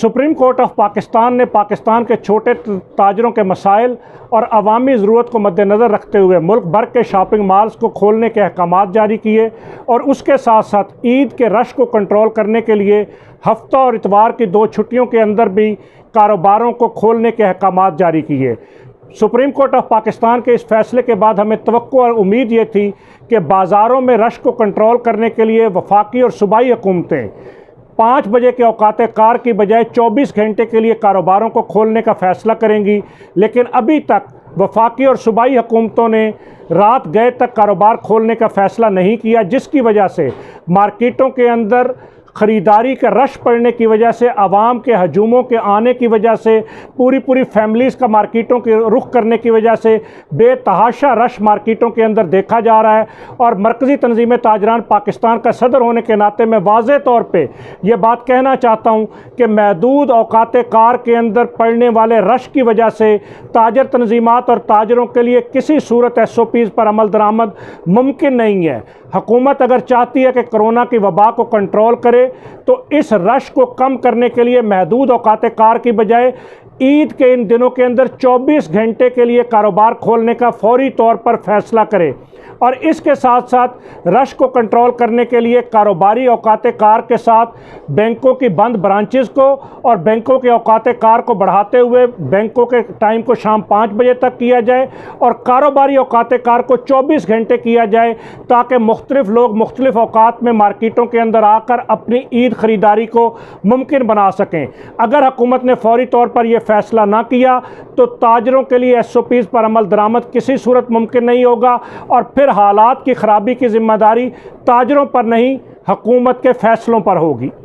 Supreme court of Pakistan ने पाकिस्तान के छोटे ताजरों के मसाइल और अवामी ज़रूरत को मद्देनज़र रखते हुए मुल्क भर के शॉपिंग मॉल्स को खोलने के अहकाम जारी किए और उसके साथ साथ ईद के रश को कंट्रोल करने के लिए हफ्ता और इतवार की 2 छुट्टियों के अंदर भी कारोबारों को खोलने के अहकाम जारी किए। सुप्रीम कोर्ट ऑफ पाकिस्तान के इस फैसले के बाद हमें तवक्को और उम्मीद ये थी कि बाज़ारों में रश को कंट्रोल करने के लिए वफाकी और सूबाई हुकूमतें 5 बजे के औकात कार की बजाय 24 घंटे के लिए कारोबारों को खोलने का फ़ैसला करेंगी, लेकिन अभी तक वफाकी और सूबाई हुकूमतों ने रात गए तक कारोबार खोलने का फ़ैसला नहीं किया, जिसकी वजह से मार्केटों के अंदर ख़रीदारी का रश पड़ने की वजह से, आवाम के हजूमों के आने की वजह से, पूरी फैमिलीज़ का मार्केटों के रुख करने की वजह से बेतहाशा रश मार्केटों के अंदर देखा जा रहा है। और मरकज़ी तंजीम ताजरान पाकिस्तान का सदर होने के नाते मैं वाज़ेह तौर पे ये बात कहना चाहता हूँ कि महदूद औकात कार के अंदर पड़ने वाले रश की वजह से ताजर तंजीमात और ताजरों के लिए किसी सूरत SOPs पर अमल दरामद मुमकिन नहीं है। हुकूमत अगर चाहती है कि कोरोना की वबा को कंट्रोल करे तो इस रश को कम करने के लिए महदूद औकात कार की बजाय ईद के इन दिनों के अंदर 24 घंटे के लिए कारोबार खोलने का फौरी तौर पर फैसला करे और इसके साथ साथ रश को कंट्रोल करने के लिए कारोबारी औकात कार के साथ बैंकों की बंद ब्रांचेस को और बैंकों के औकात कार को बढ़ाते हुए बैंकों के टाइम को शाम 5 बजे तक किया जाए और कारोबारी औकात कार को 24 घंटे किया जाए, ताकि मुख्तलिफ लोग मुख्तलिफ औकात में मार्केटों के अंदर आकर अपनी ईद ख़रीदारी को मुमकिन बना सकें। अगर हुकूमत ने फौरी तौर पर यह फ़ैसला ना किया तो ताजरों के लिए SOPs पर अमल दरामद किसी सूरत मुमकिन नहीं होगा और फिर हालात की ख़राबी की ज़िम्मेदारी ताजरों पर नहीं, हुकूमत के फ़ैसलों पर होगी।